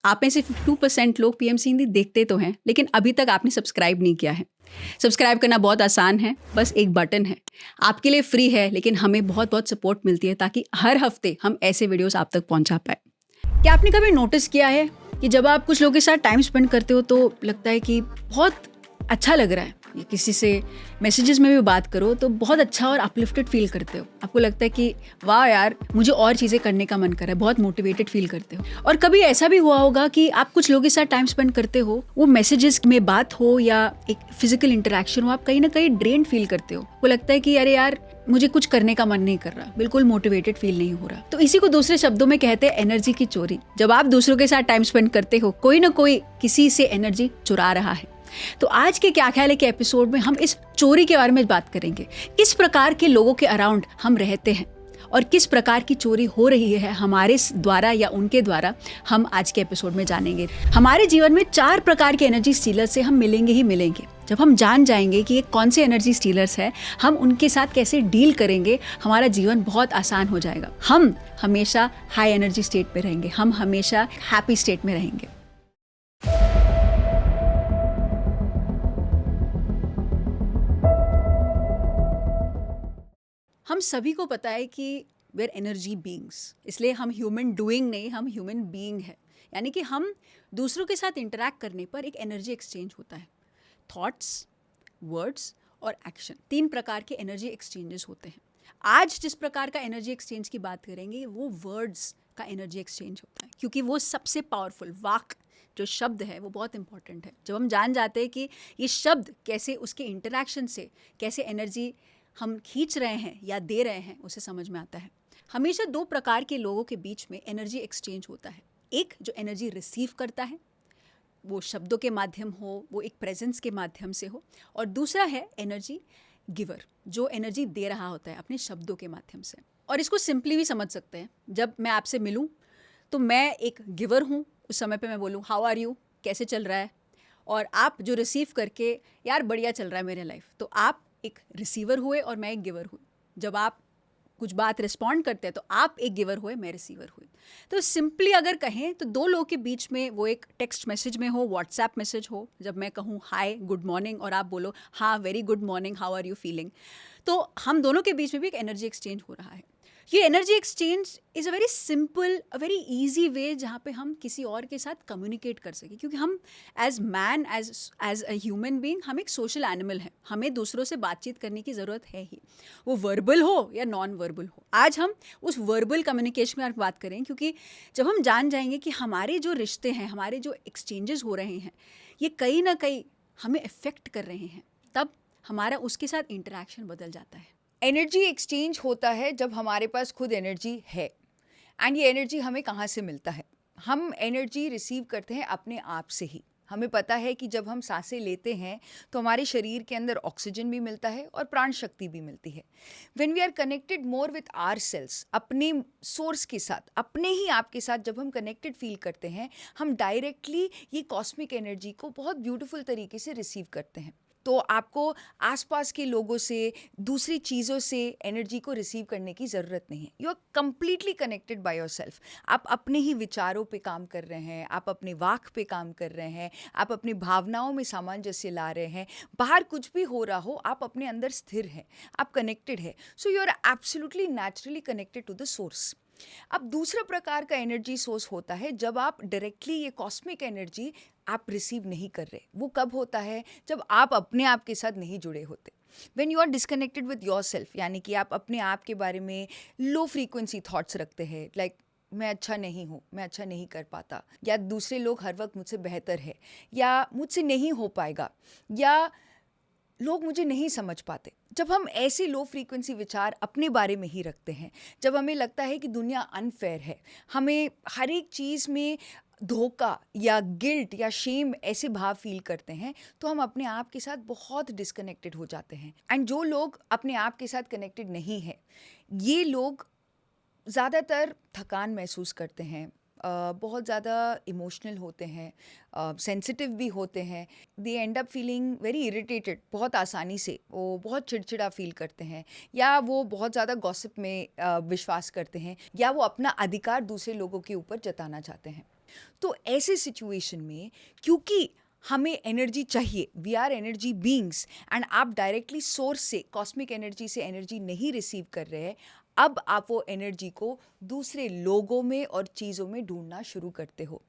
आप में से 52% लोग पीएमसी हिंदी देखते तो हैं, लेकिन अभी तक आपने सब्सक्राइब नहीं किया है। सब्सक्राइब करना बहुत आसान है, बस एक बटन है। आपके लिए फ्री है, लेकिन हमें बहुत बहुत सपोर्ट मिलती है ताकि हर हफ्ते हम ऐसे वीडियोस आप तक पहुंचा पाए। क्या आपने कभी नोटिस किया है कि जब आप कुछ लोगों के साथ टाइम स्पेंड करते हो तो लगता है कि बहुत अच्छा लग रहा है, या किसी से मैसेजेस में भी बात करो तो बहुत अच्छा और अपलिफ्टेड फील करते हो। आपको लगता है कि वाह यार, मुझे और चीज़ें करने का मन कर रहा है, बहुत मोटिवेटेड फील करते हो। और कभी ऐसा भी हुआ होगा कि आप कुछ लोगों के साथ टाइम स्पेंड करते हो, वो मैसेजेस में बात हो या एक फिजिकल इंटरेक्शन हो, आप कहीं ना कहीं ड्रेन फील करते हो। वो लगता है कि अरे यार, मुझे कुछ करने का मन नहीं कर रहा, बिल्कुल मोटिवेटेड फील नहीं हो रहा। तो इसी को दूसरे शब्दों में कहते हैं एनर्जी की चोरी। जब आप दूसरों के साथ टाइम स्पेंड करते हो, कोई ना कोई किसी से एनर्जी चुरा रहा है। तो आज के क्या ख्याल है के एपिसोड में हम इस चोरी के बारे में बात करेंगे। किस प्रकार के लोगों के अराउंड हम रहते हैं और किस प्रकार की चोरी हो रही है हमारे द्वारा या उनके द्वारा, हम आज के एपिसोड में जानेंगे। हमारे जीवन में 4 प्रकार के एनर्जी स्टीलर्स से हम मिलेंगे ही मिलेंगे। जब हम जान जाएंगे कि ये कौन से एनर्जी स्टीलर्स है, हम उनके साथ कैसे डील करेंगे, हमारा जीवन बहुत आसान हो जाएगा। हम हमेशा हाई एनर्जी स्टेट में रहेंगे, हम हमेशा हैप्पी स्टेट में रहेंगे। हम सभी को पता है कि वे आर एनर्जी बीइंग्स, इसलिए हम ह्यूमन डूइंग नहीं, हम ह्यूमन बीइंग है। यानी कि हम दूसरों के साथ इंटरैक्ट करने पर एक एनर्जी एक्सचेंज होता है। थॉट्स, वर्ड्स और एक्शन, 3 प्रकार के एनर्जी एक्सचेंजेस होते हैं। आज जिस प्रकार का एनर्जी एक्सचेंज की बात करेंगे वो वर्ड्स का एनर्जी एक्सचेंज होता है, क्योंकि वो सबसे पावरफुल वाक जो शब्द है वो बहुत इंपॉर्टेंट है। जब हम जान जाते हैं कि ये शब्द कैसे, उसके इंटरैक्शन से कैसे एनर्जी हम खींच रहे हैं या दे रहे हैं, उसे समझ में आता है। हमेशा 2 प्रकार के लोगों के बीच में एनर्जी एक्सचेंज होता है। एक जो एनर्जी रिसीव करता है, वो शब्दों के माध्यम हो, वो एक प्रेजेंस के माध्यम से हो, और दूसरा है एनर्जी गिवर, जो एनर्जी दे रहा होता है अपने शब्दों के माध्यम से। और इसको सिंपली भी समझ सकते हैं। जब मैं आपसे मिलूं तो मैं एक गिवर हूं, उस समय पे मैं बोलूं हाउ आर यू, कैसे चल रहा है, और आप जो रिसीव करके यार बढ़िया चल रहा है मेरे लाइफ, तो आप एक रिसीवर हुए और मैं एक गिवर हुई। जब आप कुछ बात रिस्पॉन्ड करते हैं तो आप एक गिवर हुए, मैं रिसीवर हुई। तो सिंपली अगर कहें तो 2 लोगों के बीच में, वो एक टेक्स्ट मैसेज में हो, व्हाट्सएप मैसेज हो, जब मैं कहूँ हाय गुड मॉर्निंग और आप बोलो हाँ very good morning, how are you feeling, तो हम दोनों के बीच में भी एक एनर्जी एक्सचेंज हो रहा है। ये energy exchange is a very simple, a very easy way जहाँ पे हम किसी और के साथ कम्युनिकेट कर सकें, क्योंकि हम as man, as a human being, हम एक सोशल एनिमल हैं। हमें दूसरों से बातचीत करने की ज़रूरत है ही, वो वर्बल हो या नॉन वर्बल हो। आज हम उस वर्बल कम्युनिकेशन में बात करें, क्योंकि जब हम जान जाएंगे कि हमारे जो रिश्ते हैं, हमारे जो एक्सचेंजेस हो रहे हैं, ये कहीं ना कहीं हमें इफ़ेक्ट कर रहे हैं, तब हमारा उसके साथ इंटरेक्शन बदल जाता है। एनर्जी एक्सचेंज होता है जब हमारे पास खुद एनर्जी है। एंड ये एनर्जी हमें कहाँ से मिलता है? हम एनर्जी रिसीव करते हैं अपने आप से ही। हमें पता है कि जब हम सांसें लेते हैं तो हमारे शरीर के अंदर ऑक्सीजन भी मिलता है और प्राण शक्ति भी मिलती है। When we are connected more with our selves, अपने सोर्स के साथ, अपने ही आप के साथ जब हम कनेक्टेड फील करते हैं, हम डायरेक्टली ये कॉस्मिक एनर्जी को बहुत ब्यूटीफुल तरीके से रिसीव करते हैं। तो आपको आसपास के लोगों से, दूसरी चीज़ों से एनर्जी को रिसीव करने की ज़रूरत नहीं है। You are completely connected by yourself. आप अपने ही विचारों पे काम कर रहे हैं, आप अपने वाक पे काम कर रहे हैं, आप अपनी भावनाओं में सामंजस्य ला रहे हैं। बाहर कुछ भी हो रहा हो, आप अपने अंदर स्थिर हैं, आप कनेक्टेड है। So you are absolutely naturally connected to the source. अब दूसरा प्रकार का एनर्जी सोर्स होता है जब आप डायरेक्टली ये कॉस्मिक एनर्जी आप रिसीव नहीं कर रहे। वो कब होता है? जब आप अपने आप के साथ नहीं जुड़े होते। When you are disconnected with yourself, यानी कि आप अपने आप के बारे में लो फ्रीक्वेंसी थॉट्स रखते हैं, लाइक मैं अच्छा नहीं हूँ, मैं अच्छा नहीं कर पाता, या दूसरे लोग हर वक्त मुझसे बेहतर है, या मुझसे नहीं हो पाएगा, या लोग मुझे नहीं समझ पाते। जब हम ऐसे लो फ्रीक्वेंसी विचार अपने बारे में ही रखते हैं, जब हमें लगता है कि दुनिया अनफेयर है, हमें हर एक चीज़ में धोखा या गिल्ट या शेम ऐसे भाव फील करते हैं, तो हम अपने आप के साथ बहुत डिस्कनेक्टेड हो जाते हैं। एंड जो लोग अपने आप के साथ कनेक्टेड नहीं है, ये लोग ज़्यादातर थकान महसूस करते हैं, बहुत ज़्यादा इमोशनल होते हैं, सेंसिटिव भी होते हैं। They end up feeling very irritated, बहुत आसानी से वो बहुत चिड़चिड़ा फील करते हैं, या वो बहुत ज़्यादा गॉसिप में विश्वास करते हैं, या वो अपना अधिकार दूसरे लोगों के ऊपर जताना चाहते हैं। तो ऐसे सिचुएशन में क्योंकि हमें एनर्जी चाहिए, we are energy beings, and आप डायरेक्टली सोर्स से, कॉस्मिक एनर्जी से एनर्जी नहीं रिसीव कर रहे हैं, अब आप वो एनर्जी को दूसरे लोगों में और चीज़ों में ढूंढना शुरू करते हो.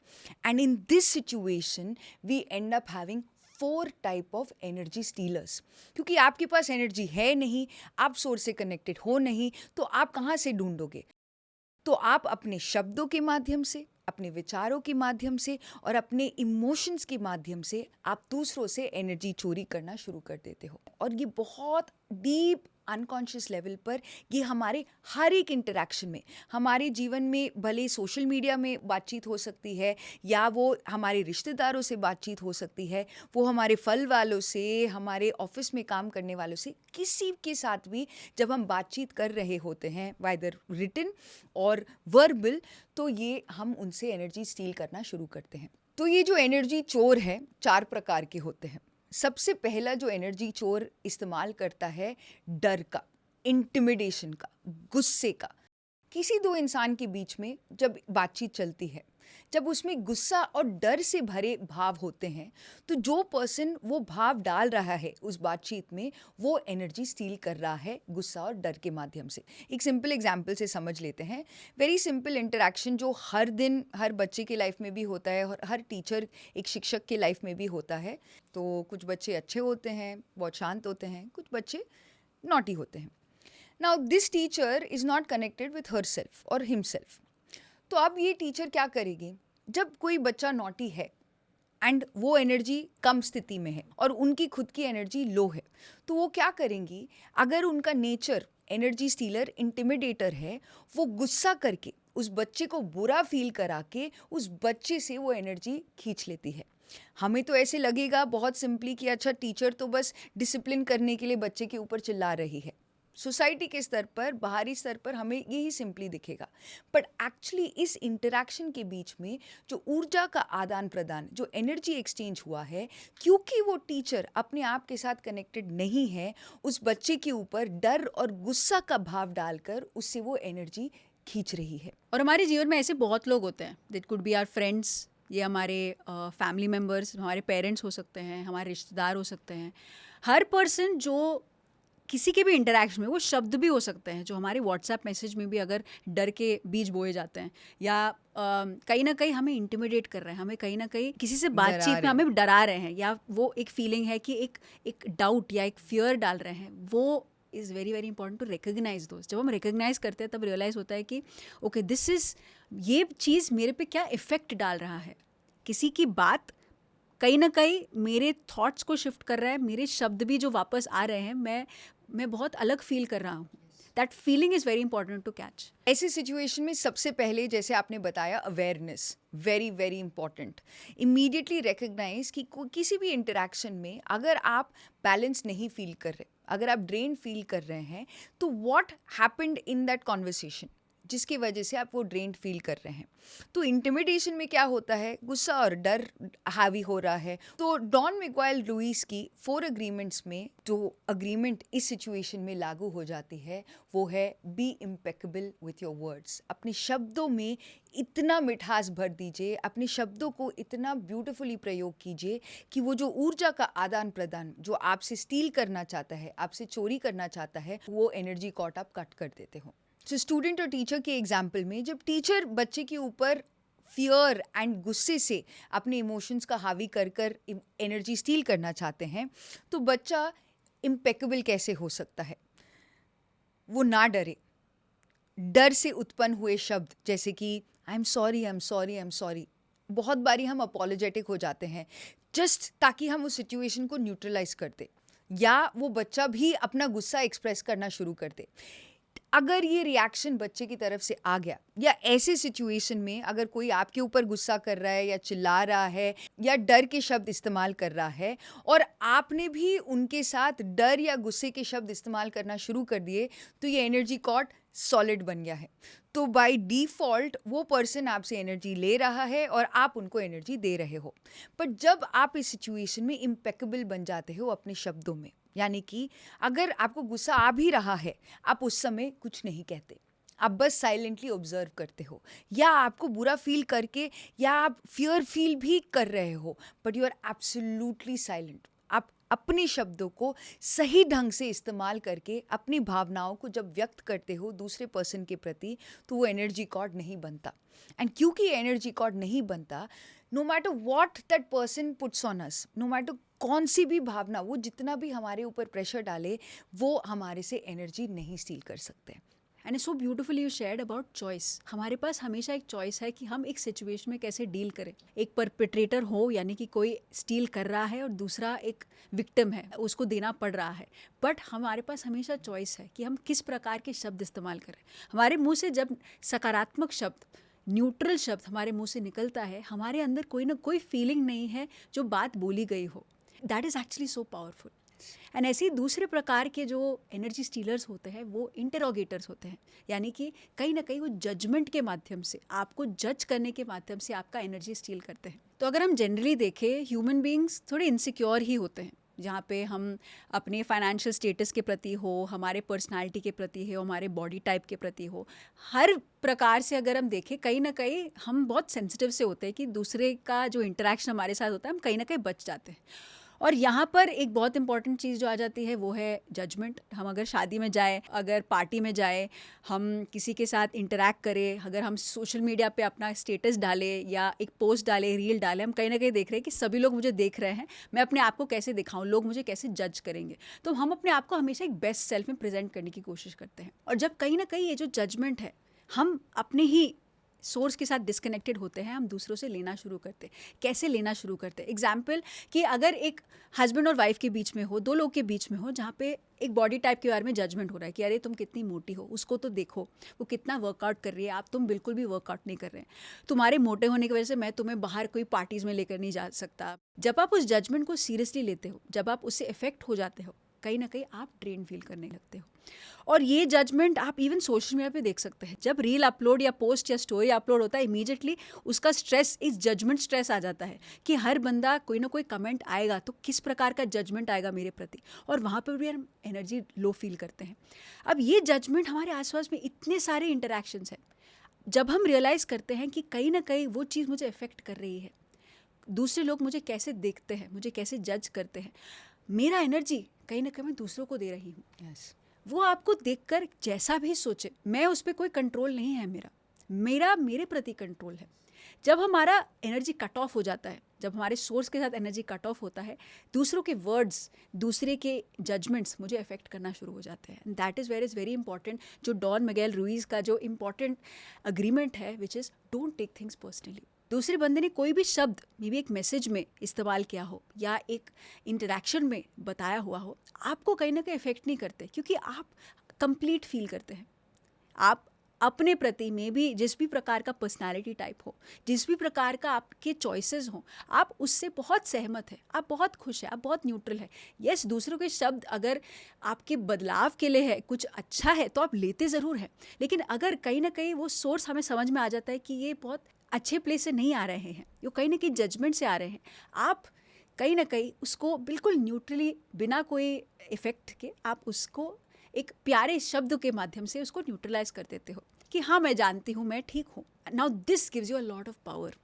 And in this situation we end up having 4 type of energy stealers. क्योंकि आपके पास एनर्जी है नहीं, आप सोर्स से कनेक्टेड हो नहीं, तो आप कहाँ से ढूंढोगे? तो आप अपने शब्दों के माध्यम से, अपने विचारों के माध्यम से और अपने इमोशंस के माध्यम से आप दूसरों से एनर्जी चोरी करना शुरू कर देते हो. और ये बहुत डीप अनकॉन्शियस लेवल पर ये हमारे हर एक इंटरेक्शन में, हमारे जीवन में, भले सोशल मीडिया में बातचीत हो सकती है, या वो हमारे रिश्तेदारों से बातचीत हो सकती है, वो हमारे फल वालों से, हमारे ऑफिस में काम करने वालों से, किसी के साथ भी जब हम बातचीत कर रहे होते हैं, वाइदर रिटन और वर्बल, तो ये हम उनसे एनर्जी स्टील करना शुरू करते हैं. तो ये जो एनर्जी चोर है 4 प्रकार के होते हैं. सबसे पहला जो एनर्जी चोर इस्तेमाल करता है डर का, इंटिमिडेशन का, गुस्से का. किसी दो इंसान के बीच में जब बातचीत चलती है, जब उसमें गुस्सा और डर से भरे भाव होते हैं, तो जो पर्सन वो भाव डाल रहा है उस बातचीत में, वो एनर्जी स्टील कर रहा है गुस्सा और डर के माध्यम से. एक सिंपल एग्जाम्पल से समझ लेते हैं. वेरी सिंपल इंटरेक्शन जो हर दिन हर बच्चे के लाइफ में भी होता है और हर टीचर, एक शिक्षक के लाइफ में भी होता है. तो कुछ बच्चे अच्छे होते हैं, बहुत शांत होते हैं, कुछ बच्चे नॉटी होते हैं. Now this teacher is not connected with her self और हिमसेल्फ. तो अब ये टीचर क्या करेगी? जब कोई बच्चा नॉटी है एंड वो एनर्जी कम स्थिति में है और उनकी खुद की एनर्जी लो है, तो वो क्या करेंगी? अगर उनका नेचर एनर्जी स्टीलर, इंटिमिडेटर है, वो गुस्सा करके उस बच्चे को बुरा फील करा के उस बच्चे से वो एनर्जी खींच लेती है. हमें तो ऐसे लगेगा बहुत सिंपली कि अच्छा, टीचर तो बस डिसिप्लिन करने के लिए बच्चे के ऊपर चिल्ला रही है. सोसाइटी के स्तर पर, बाहरी स्तर पर हमें यही सिंपली दिखेगा. बट एक्चुअली इस इंटरेक्शन के बीच में जो ऊर्जा का आदान प्रदान, जो एनर्जी एक्सचेंज हुआ है, क्योंकि वो टीचर अपने आप के साथ कनेक्टेड नहीं है, उस बच्चे के ऊपर डर और गुस्सा का भाव डालकर उससे वो एनर्जी खींच रही है. और हमारे जीवन में ऐसे बहुत लोग होते हैं. That could be our friends, ये हमारे फैमिली मेम्बर्स, हमारे पेरेंट्स हो सकते हैं, हमारे रिश्तेदार हो सकते हैं. हर पर्सन जो किसी के भी इंटरेक्शन में, वो शब्द भी हो सकते हैं जो हमारे व्हाट्सएप मैसेज में भी अगर डर के बीज बोए जाते हैं, या कहीं ना कहीं हमें इंटिमिडेट कर रहे हैं, हमें कहीं ना कहीं किसी से बातचीत में हमें डरा रहे हैं, या वो एक फीलिंग है कि एक डाउट या एक फियर डाल रहे हैं, वो is very very important to recognise दोस्त. जब हम रिकग्नाइज करते हैं तब रियलाइज़ होता है कि ओके, दिस इज़, ये चीज़ मेरे पे क्या इफ़ेक्ट डाल रहा है. किसी की बात कहीं ना कहीं मेरे थॉट्स को शिफ्ट कर रहा है, मेरे शब्द भी जो वापस आ रहे हैं, मैं बहुत अलग फील कर रहा हूँ. That feeling is very important to catch. ऐसे सिचुएशन में सबसे पहले, जैसे आपने बताया, awareness very very important. Immediately recognise कि किसी भी इंटरेक्शन में अगर आप बैलेंस नहीं फील कर रहे, अगर आप ड्रेन फील कर रहे हैं, तो what happened in that conversation जिसकी वजह से आप वो ड्रेन फील कर रहे हैं. तो इंटिमिडेशन में क्या होता है? गुस्सा और डर हावी हो रहा है. तो डॉन मिगुएल रुइस की 4 अग्रीमेंट्स में जो अग्रीमेंट इस सिचुएशन में लागू हो जाती है, वो है be impeccable with your words. अपने शब्दों में इतना मिठास भर दीजिए, अपने शब्दों को इतना ब्यूटिफुली प्रयोग कीजिए कि वो जो ऊर्जा का आदान प्रदान जो आपसे स्टील करना चाहता है, आपसे चोरी करना चाहता है, वो एनर्जी कॉट आप कट कर देते हो. तो स्टूडेंट और टीचर के एग्जाम्पल में, जब टीचर बच्चे के ऊपर फियर एंड गुस्से से अपने इमोशंस का हावी कर कर एनर्जी स्टील करना चाहते हैं, तो बच्चा इम्पेकेबल कैसे हो सकता है? वो ना डरे. डर से उत्पन्न हुए शब्द जैसे कि I am sorry, I am sorry, I am sorry, बहुत बारी हम अपोलोजेटिक हो जाते हैं जस्ट ताकि हम उस सिचुएशन को न्यूट्रलाइज कर दे, या वो बच्चा भी अपना गुस्सा एक्सप्रेस करना शुरू कर दे. अगर ये रिएक्शन बच्चे की तरफ से आ गया, या ऐसे सिचुएशन में अगर कोई आपके ऊपर गुस्सा कर रहा है या चिल्ला रहा है या डर के शब्द इस्तेमाल कर रहा है, और आपने भी उनके साथ डर या गुस्से के शब्द इस्तेमाल करना शुरू कर दिए, तो ये एनर्जी कॉर्ड सॉलिड बन गया है. तो बाय डिफ़ॉल्ट वो पर्सन आपसे एनर्जी ले रहा है और आप उनको एनर्जी दे रहे हो. बट जब आप इस सिचुएशन में इम्पेकेबल बन जाते हो अपने शब्दों में, यानी कि अगर आपको गुस्सा आ भी रहा है, आप उस समय कुछ नहीं कहते, आप बस साइलेंटली ऑब्जर्व करते हो, या आपको बुरा फील करके या आप फियर फील भी कर रहे हो, but you are absolutely silent. आप अपने शब्दों को सही ढंग से इस्तेमाल करके अपनी भावनाओं को जब व्यक्त करते हो दूसरे पर्सन के प्रति, तो वो एनर्जी कॉर्ड नहीं बनता। एंड क्योंकि एनर्जी कॉर्ड नहीं बनता, no matter what that person puts on us, no matter कौन सी भी भावना, वो जितना भी हमारे ऊपर प्रेशर डाले, वो हमारे से एनर्जी नहीं स्टील कर सकते। And so beautifully you shared about choice. हमारे पास हमेशा एक चॉइस है कि हम एक सिचुएशन में कैसे डील करें। एक परपेट्रेटर हो, यानी कि कोई स्टील कर रहा है, और दूसरा एक विक्टिम है, उसको देना पड़ रहा है, बट हमारे पास हमेशा चॉइस है कि हम किस प्रकार के शब्द इस्तेमाल करें। हमारे मुंह से जब सकारात्मक शब्द, न्यूट्रल शब्द हमारे मुंह से निकलता है, हमारे अंदर कोई ना कोई फीलिंग नहीं है जो बात बोली गई हो। That is actually so powerful. And ऐसे ही दूसरे प्रकार के जो एनर्जी स्टीलर्स होते हैं वो इंटेरोगेटर्स होते हैं, यानी कि कहीं ना कहीं वो जजमेंट के माध्यम से, आपको जज करने के माध्यम से आपका एनर्जी स्टील करते हैं। तो अगर हम जनरली देखें, ह्यूमन बीइंग्स थोड़े इनसिक्योर ही होते हैं, जहाँ पे हम अपने फाइनेंशियल स्टेटस के प्रति हो, हमारे पर्सनालिटी के प्रति हो, हमारे बॉडी टाइप के प्रति हो, हर प्रकार से अगर हम देखें, कहीं ना कहीं हम बहुत सेंसिटिव से होते हैं कि दूसरे का जो इंटरेक्शन हमारे साथ होता है, हम कहीं ना कहीं बच जाते हैं। और यहाँ पर एक बहुत इंपॉर्टेंट चीज़ जो आ जाती है वो है जजमेंट। हम अगर शादी में जाए, अगर पार्टी में जाए, हम किसी के साथ इंटरैक्ट करें, अगर हम सोशल मीडिया पे अपना स्टेटस डालें या एक पोस्ट डालें, रील डालें, हम कहीं ना कहीं देख रहे हैं कि सभी लोग मुझे देख रहे हैं, मैं अपने आप को कैसे दिखाऊं, लोग मुझे कैसे जज करेंगे। तो हम अपने आप को हमेशा एक बेस्ट सेल्फ में प्रेजेंट करने की कोशिश करते हैं। और जब कहीं ना कहीं ये जो जजमेंट है, हम अपने ही सोर्स के साथ डिस्कनेक्टेड होते हैं, हम दूसरों से लेना शुरू करते हैं। कैसे लेना शुरू करते हैं? एग्जाम्पल कि अगर एक हस्बैंड और वाइफ के बीच में हो, दो लोग के बीच में हो, जहाँ पे एक बॉडी टाइप के बारे में जजमेंट हो रहा है कि अरे तुम कितनी मोटी हो, उसको तो देखो, वो कितना वर्कआउट कर रही है, आप तुम बिल्कुल भी वर्कआउट नहीं कर रहे हैं, तुम्हारे मोटे होने की वजह से मैं तुम्हें बाहर कोई पार्टीज में लेकर नहीं जा सकता। जब आप उस जजमेंट को सीरियसली लेते हो, जब आप उससे इफेक्ट हो जाते हो, कहीं ना कहीं आप ड्रेन फील करने लगते हो। और ये जजमेंट आप इवन सोशल मीडिया पे देख सकते हैं। जब रील अपलोड या पोस्ट या स्टोरी अपलोड होता है, इमीडिएटली उसका स्ट्रेस, इस जजमेंट स्ट्रेस आ जाता है कि हर बंदा कोई ना कोई कमेंट आएगा तो किस प्रकार का जजमेंट आएगा मेरे प्रति, और वहाँ पर भी हम एनर्जी लो फील करते हैं। अब ये जजमेंट, हमारे आसपास में इतने सारे इंटरेक्शंस हैं, जब हम रियलाइज़ करते हैं कि कहीं ना कहीं वो चीज़ मुझे अफेक्ट कर रही है, दूसरे लोग मुझे कैसे देखते हैं, मुझे कैसे जज करते हैं, मेरा एनर्जी कहीं ना कहीं मैं दूसरों को दे रही हूँ। यस, वो आपको देखकर जैसा भी सोचे, मैं उस पर कोई कंट्रोल नहीं है, मेरा मेरे प्रति कंट्रोल है। जब हमारा एनर्जी कट ऑफ हो जाता है, जब हमारे सोर्स के साथ एनर्जी कट ऑफ होता है, दूसरों के वर्ड्स, दूसरे के जजमेंट्स मुझे अफेक्ट करना शुरू हो जाते हैं। And that is very important, जो डॉन मिगेल रुइज का जो इम्पॉर्टेंट अग्रीमेंट है, which is don't take things personally. दूसरे बंदे ने कोई भी शब्द, मे बी एक मैसेज में इस्तेमाल किया हो या एक इंटरेक्शन में बताया हुआ हो, आपको कहीं ना कहीं इफेक्ट नहीं करते, क्योंकि आप कंप्लीट फील करते हैं। आप अपने प्रति में भी जिस भी प्रकार का पर्सनालिटी टाइप हो, जिस भी प्रकार का आपके चॉइसेस हो, आप उससे बहुत सहमत है, आप बहुत खुश है, आप बहुत न्यूट्रल है। यस, दूसरों के शब्द अगर आपके बदलाव के लिए है, कुछ अच्छा है, तो आप लेते ज़रूर हैं, लेकिन अगर कहीं ना कहीं वो सोर्स हमें समझ में आ जाता है कि ये बहुत अच्छे प्लेस से नहीं आ रहे हैं, ये कहीं ना कहीं जजमेंट से आ रहे हैं, आप कहीं ना कहीं उसको बिल्कुल न्यूट्रली, बिना कोई इफ़ेक्ट के, आप उसको एक प्यारे शब्द के माध्यम से उसको न्यूट्रलाइज कर देते हो कि हाँ, मैं जानती हूँ, मैं ठीक हूँ। Now this gives you a lot of power.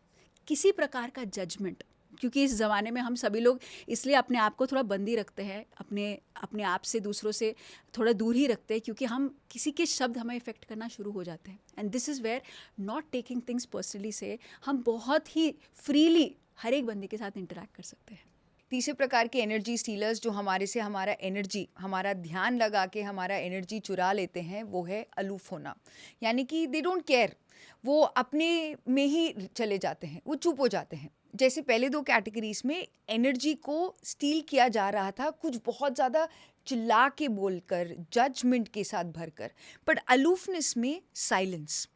किसी प्रकार का जजमेंट, क्योंकि इस ज़माने में हम सभी लोग इसलिए अपने आप को थोड़ा बंदी रखते हैं, अपने आप से, दूसरों से थोड़ा दूर ही रखते हैं, क्योंकि हम किसी के शब्द हमें इफ़ेक्ट करना शुरू हो जाते हैं। And this is where not taking things personally से हम बहुत ही फ्रीली हर एक बंदे के साथ इंटरैक्ट कर सकते हैं। तीसरे प्रकार के एनर्जी स्टीलर्स जो हमारे से हमारा एनर्जी, हमारा ध्यान लगा के हमारा एनर्जी चुरा लेते हैं, वो है अलूफ होना। यानी कि दे डोंट केयर, वो अपने में ही चले जाते हैं, वो चुप हो जाते हैं। जैसे पहले दो कैटेगरीज में एनर्जी को स्टील किया जा रहा था, कुछ बहुत ज़्यादा चिल्ला के बोलकर, जजमेंट के साथ भरकर, बट अलूफनेस में silence,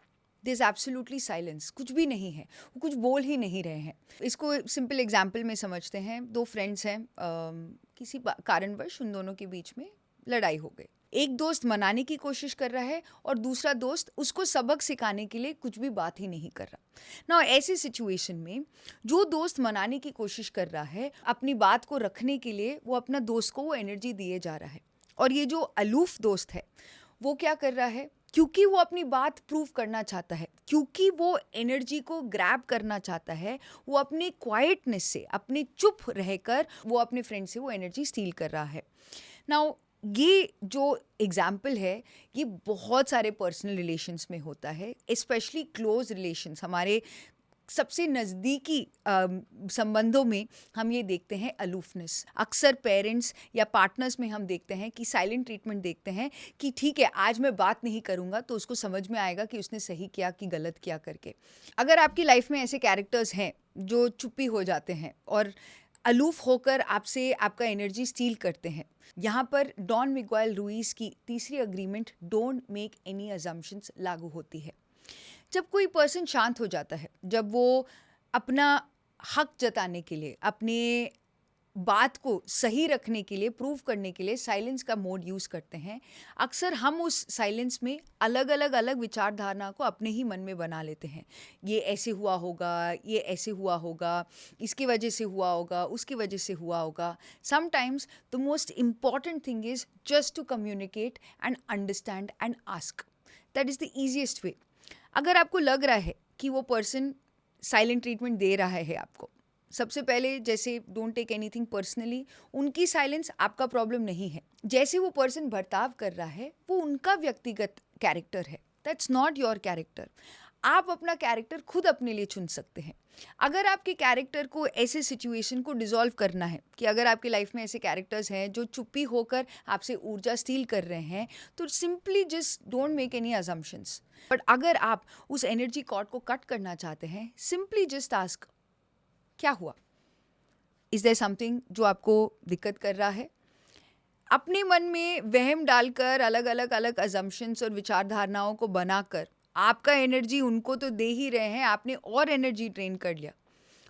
there is absolutely silence, कुछ भी नहीं है, वो कुछ बोल ही नहीं रहे हैं। इसको सिंपल एग्जाम्पल में समझते हैं। दो फ्रेंड्स हैं, किसी कारणवश उन दोनों के बीच में लड़ाई हो गई। एक दोस्त मनाने की कोशिश कर रहा है और दूसरा दोस्त उसको सबक सिखाने के लिए कुछ भी बात ही नहीं कर रहा। ना ऐसी सिचुएशन में जो दोस्त मनाने की कोशिश कर रहा है, अपनी बात को रखने के लिए वो अपना दोस्त को वो एनर्जी दिए जा रहा है, और ये जो अलूफ दोस्त है वो क्या कर रहा है, क्योंकि वो अपनी बात प्रूव करना चाहता है, क्योंकि वो एनर्जी को ग्रैब करना चाहता है, वो अपने क्वाइटनेस से, अपने चुप रहकर वो अपने फ्रेंड से वो एनर्जी स्टील कर रहा है. नाउ ये जो एग्जाम्पल है ये बहुत सारे पर्सनल रिलेशंस में होता है, स्पेशली क्लोज रिलेशंस, हमारे सबसे नज़दीकी संबंधों में हम ये देखते हैं अलूफनेस. अक्सर पेरेंट्स या पार्टनर्स में हम देखते हैं कि साइलेंट ट्रीटमेंट देखते हैं कि ठीक है आज मैं बात नहीं करूँगा तो उसको समझ में आएगा कि उसने सही किया कि गलत किया करके. अगर आपकी लाइफ में ऐसे कैरेक्टर्स हैं जो चुप्पी हो जाते हैं और अलूफ होकर आपसे आपका एनर्जी स्टील करते हैं, यहाँ पर डॉन मिगुएल रुइस की तीसरी agreement don't make any assumptions लागू होती है. जब कोई पर्सन शांत हो जाता है, जब वो अपना हक जताने के लिए, अपने बात को सही रखने के लिए, प्रूव करने के लिए साइलेंस का मोड यूज़ करते हैं, अक्सर हम उस साइलेंस में अलग विचारधारा को अपने ही मन में बना लेते हैं. ये ऐसे हुआ होगा, ये ऐसे हुआ होगा, इसकी वजह से हुआ होगा, उसकी वजह से हुआ होगा. Sometimes the most important thing is just to communicate and understand and ask. That is the easiest way. अगर आपको लग रहा है कि वो पर्सन साइलेंट ट्रीटमेंट दे रहा है आपको, सबसे पहले जैसे डोंट टेक एनीथिंग पर्सनली, उनकी साइलेंस आपका प्रॉब्लम नहीं है. जैसे वो पर्सन बर्ताव कर रहा है वो उनका व्यक्तिगत कैरेक्टर है, दैट्स नॉट योर कैरेक्टर. आप अपना कैरेक्टर खुद अपने लिए चुन सकते हैं. अगर आपके कैरेक्टर को ऐसे सिचुएशन को डिसॉल्व करना है कि अगर आपकी लाइफ में ऐसे कैरेक्टर्स हैं जो चुप्पी होकर आपसे ऊर्जा स्टील कर रहे हैं, तो simply just don't make any assumptions. But अगर आप उस एनर्जी कॉर्ड को कट करना चाहते हैं, सिंपली जस्ट आस्क क्या हुआ, इज देयर समथिंग जो आपको दिक्कत कर रहा है. अपने मन में वहम डालकर अलग अजम्पशंस और विचारधारणाओं को बनाकर आपका एनर्जी उनको तो दे ही रहे हैं, आपने और एनर्जी ड्रेन कर लिया.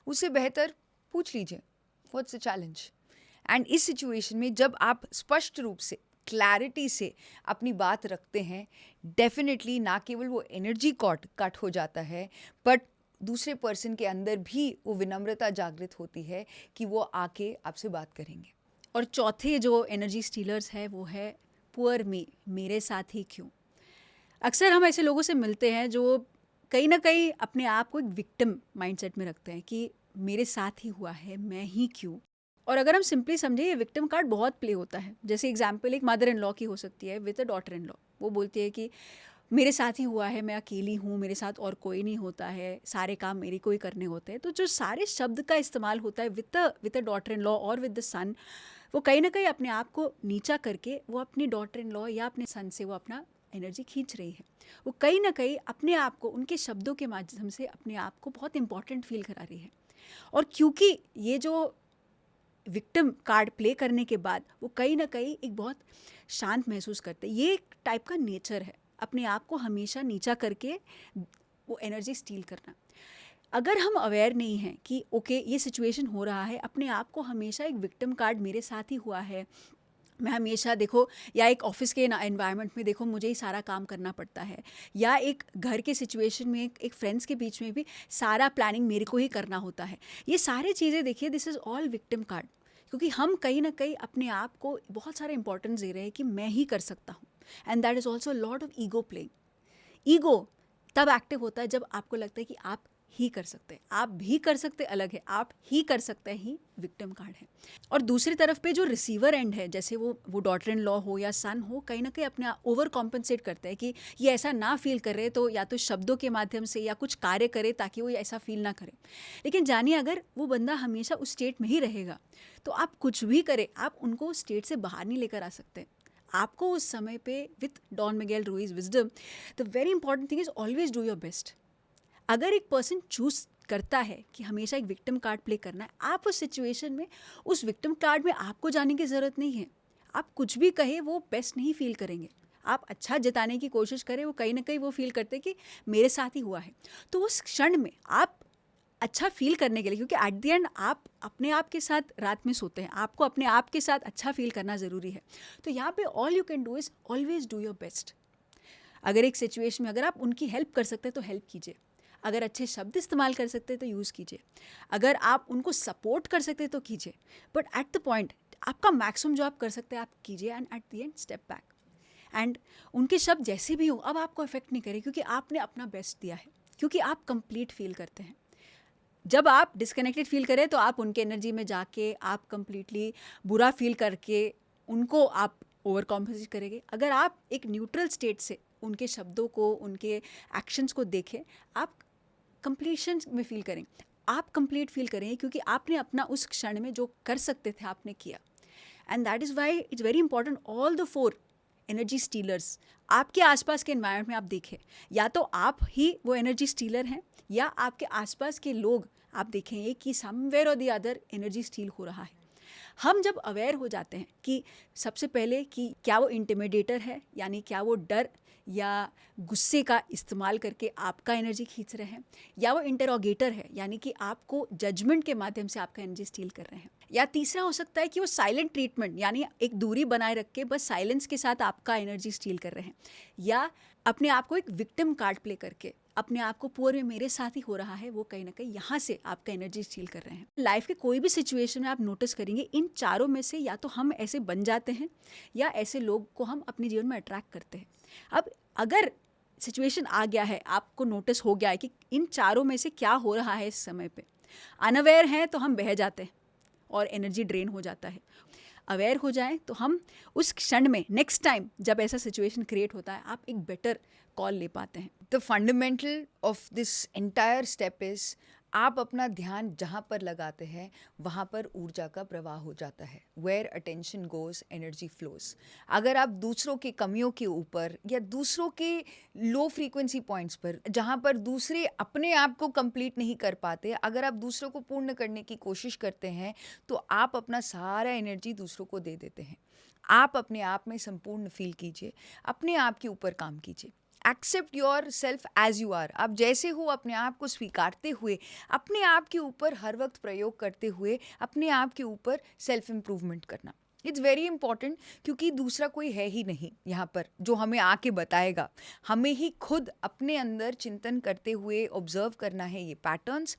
उससे बेहतर पूछ लीजिए व्हाट्स द चैलेंज. एंड इस सिचुएशन में जब आप स्पष्ट रूप से, क्लैरिटी से अपनी बात रखते हैं, डेफिनेटली ना केवल वो एनर्जी कॉर्ड कट हो जाता है, बट दूसरे पर्सन के अंदर भी वो विनम्रता जागृत होती है कि वो आके आपसे बात करेंगे. और चौथे जो एनर्जी स्टीलर्स है वो है पुअर मी, मेरे साथ ही क्यों. अक्सर हम ऐसे लोगों से मिलते हैं जो कहीं ना कहीं अपने आप को एक विक्टिम माइंडसेट में रखते हैं कि मेरे साथ ही हुआ है, मैं ही क्यों. और अगर हम सिंपली समझे, ये विक्टिम कार्ड बहुत प्ले होता है. जैसे एग्जाम्पल एक मदर इन लॉ की हो सकती है with a daughter in law. वो बोलती है कि मेरे साथ ही हुआ है, मैं अकेली हूँ, मेरे साथ और कोई नहीं होता है, सारे काम मेरे को ही करने होते हैं. तो जो सारे शब्द का इस्तेमाल होता है with a daughter in law और विद द सन, वो कहीं ना कहीं अपने आप को नीचा करके वो अपनी डॉटर इन लॉ या अपने सन से वो अपना एनर्जी खींच रही है. वो कहीं ना कहीं अपने आप को उनके शब्दों के माध्यम से अपने आप को बहुत इंपॉर्टेंट फील करा रही है. और क्योंकि ये जो विक्टिम कार्ड प्ले करने के बाद वो कहीं ना कहीं एक बहुत शांत महसूस करते हैं. ये एक टाइप का नेचर है, अपने आप को हमेशा नीचा करके वो एनर्जी स्टील करना. अगर हम अवेयर नहीं हैं कि ओके ये सिचुएशन हो रहा है, अपने आप को हमेशा एक विक्टिम कार्ड मेरे साथ ही हुआ है, मैं हमेशा देखो, या एक ऑफिस के एनवायरनमेंट में देखो मुझे ही सारा काम करना पड़ता है, या एक घर के सिचुएशन में एक फ्रेंड्स के बीच में भी सारा प्लानिंग मेरे को ही करना होता है. ये सारी चीज़ें देखिए, this is all victim card. क्योंकि हम कहीं ना कहीं अपने आप को बहुत सारा इंपॉर्टेंस दे रहे हैं कि मैं ही कर सकता हूँ. And that is also lot of ego playing. Ego तब एक्टिव होता है जब आपको लगता है कि आप ही कर सकते हैं. आप भी कर सकते अलग है, आप ही कर सकते हैं ही विक्टिम कार्ड है. और दूसरी तरफ पे जो रिसीवर एंड है, जैसे वो डॉटर इन लॉ हो या सन हो, कहीं ना कहीं अपने ओवर कॉम्पनसेट करते हैं कि ये ऐसा ना फील कर रहे, तो या तो शब्दों के माध्यम से या कुछ कार्य करे ताकि वो ऐसा फील ना करे. लेकिन जानिए, अगर वो बंदा हमेशा उस स्टेट में ही रहेगा तो आप कुछ भी करें, आप उनको उस स्टेट से बाहर नहीं लेकर आ सकते. आपको उस समय पे with Don Miguel Ruiz wisdom, the very important thing is always do your best. अगर एक पर्सन चूज करता है कि हमेशा एक विक्टिम कार्ड प्ले करना है, आप उस सिचुएशन में उस विक्टिम कार्ड में आपको जाने की ज़रूरत नहीं है. आप कुछ भी कहे वो बेस्ट नहीं फील करेंगे. आप अच्छा जताने की कोशिश करें, वो कहीं ना कहीं वो फील करते कि मेरे साथ ही हुआ है. तो उस क्षण में आप अच्छा फील करने के लिए, क्योंकि एट द एंड आप अपने आप के साथ रात में सोते हैं, आपको अपने आप के साथ अच्छा फील करना ज़रूरी है. तो यहाँ पे all you can do is always do your best. अगर एक सिचुएशन में अगर आप उनकी हेल्प कर सकते हैं तो हेल्प कीजिए. अगर अच्छे शब्द इस्तेमाल कर सकते हैं तो यूज़ कीजिए. अगर आप उनको सपोर्ट कर सकते हैं तो कीजिए. बट एट द पॉइंट आपका मैक्सिमम जो आप कर सकते हैं आप कीजिए, and at the end step back. And उनके शब्द जैसे भी हो अब आपको इफेक्ट नहीं करे, क्योंकि आपने अपना बेस्ट दिया है, क्योंकि आप कंप्लीट फील करते हैं। जब आप डिस्कनेक्टेड फील करें तो आप उनके एनर्जी में जाके आप कंप्लीटली बुरा फील करके उनको आप ओवर कॉम्पनसेट करेंगे। अगर आप एक न्यूट्रल स्टेट से उनके शब्दों को, उनके एक्शंस को देखें, आप कंप्लीशन में फील करें, आप कंप्लीट फील करें, क्योंकि आपने अपना उस क्षण में जो कर सकते थे आपने किया। And that is why it's very important all the 4 energy stealers आपके आसपास के एनवायरनमेंट में आप देखें, या तो आप ही वो एनर्जी स्टीलर हैं या आपके आसपास के लोग आप देखेंगे कि समवेयर और द अदर एनर्जी स्टील हो रहा है। हम जब अवेयर हो जाते हैं कि सबसे पहले कि क्या वो इंटिमिडेटर है, यानी क्या वो डर या गुस्से का इस्तेमाल करके आपका एनर्जी खींच रहे हैं, या वो इंटरोगेटर है, यानी कि आपको जजमेंट के माध्यम से आपका एनर्जी स्टील कर रहे हैं, या तीसरा हो सकता है कि वो साइलेंट ट्रीटमेंट, यानी एक दूरी बनाए रख के बस साइलेंस के साथ आपका एनर्जी स्टील कर रहे हैं, या अपने आप को एक विक्टिम कार्ड प्ले करके अपने आप को पुअर में मेरे साथ ही हो रहा है, वो कहीं ना कहीं यहाँ से आपका एनर्जी स्टील कर रहे हैं। लाइफ के कोई भी सिचुएशन में आप नोटिस करेंगे इन चारों में से या तो हम ऐसे बन जाते हैं या ऐसे लोग को हम अपने जीवन में अट्रैक्ट करते हैं। अब अगर सिचुएशन आ गया है, आपको नोटिस हो गया है कि इन चारों में से क्या हो रहा है इस समय पे, अनअवेयर हैं तो हम बह जाते हैं और एनर्जी ड्रेन हो जाता है। अवेयर हो जाएं तो हम उस क्षण में नेक्स्ट टाइम जब ऐसा सिचुएशन क्रिएट होता है आप एक बेटर कॉल ले पाते हैं। The fundamental of this entire step is आप अपना ध्यान जहाँ पर लगाते हैं वहाँ पर ऊर्जा का प्रवाह हो जाता है। Where attention goes energy flows. अगर आप दूसरों की कमियों के ऊपर या दूसरों के लो फ्रीक्वेंसी पॉइंट्स पर, जहाँ पर दूसरे अपने आप को कंप्लीट नहीं कर पाते, अगर आप दूसरों को पूर्ण करने की कोशिश करते हैं तो आप अपना सारा एनर्जी दूसरों को दे देते हैं। आप अपने आप में संपूर्ण फील कीजिए, अपने आप के ऊपर काम कीजिए। Accept yourself as you are. आप जैसे हो अपने आप को स्वीकारते हुए, अपने आप के ऊपर हर वक्त प्रयोग करते हुए, अपने आप के ऊपर सेल्फ इम्प्रूवमेंट करना। इट्स वेरी इंपॉर्टेंट, क्योंकि दूसरा कोई है ही नहीं यहाँ पर जो हमें आके बताएगा। हमें ही खुद अपने अंदर चिंतन करते हुए ऑब्जर्व करना है ये पैटर्न्स।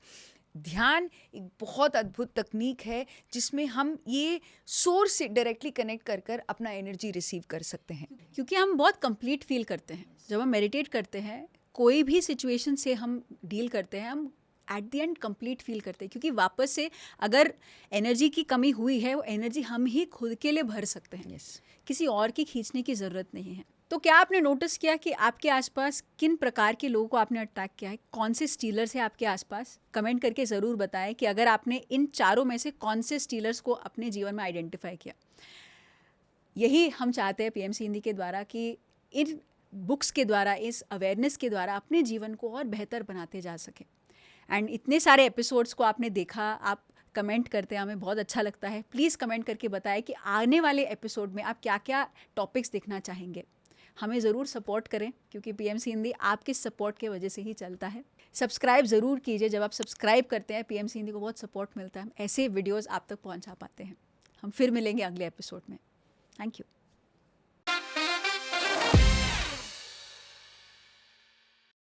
ध्यान एक बहुत अद्भुत तकनीक है जिसमें हम ये सोर्स से डायरेक्टली कनेक्ट कर कर अपना एनर्जी रिसीव कर सकते हैं। क्योंकि हम बहुत कंप्लीट फील करते हैं जब हम मेडिटेट करते हैं, कोई भी सिचुएशन से हम डील करते हैं, हम at the end complete feel करते हैं, क्योंकि वापस से अगर एनर्जी की कमी हुई है वो एनर्जी हम ही खुद के लिए भर सकते हैं। किसी और की खींचने की ज़रूरत नहीं है। तो क्या आपने नोटिस किया कि आपके आसपास किन प्रकार के लोगों को आपने अट्रैक्ट किया है? कौन से स्टीलर्स हैं आपके आसपास? कमेंट करके ज़रूर बताएं कि अगर आपने इन चारों में से कौन से स्टीलर्स को अपने जीवन में आइडेंटिफाई किया। यही हम चाहते हैं पीएमसी हिंदी के द्वारा कि इन बुक्स के द्वारा, इस अवेयरनेस के द्वारा अपने जीवन को और बेहतर बनाते जा सकें। एंड इतने सारे एपिसोड्स को आपने देखा, आप कमेंट करते हैं, हमें बहुत अच्छा लगता है। प्लीज़ कमेंट करके बताएं कि आने वाले एपिसोड में आप क्या क्या टॉपिक्स देखना चाहेंगे। हमें ज़रूर सपोर्ट करें, क्योंकि पीएमसी हिंदी आपके सपोर्ट के वजह से ही चलता है। सब्सक्राइब ज़रूर कीजिए। जब आप सब्सक्राइब करते हैं पीएमसी हिंदी को बहुत सपोर्ट मिलता है, ऐसे वीडियोज़ आप तक पहुँचा पाते हैं। हम फिर मिलेंगे अगले एपिसोड में। Thank you.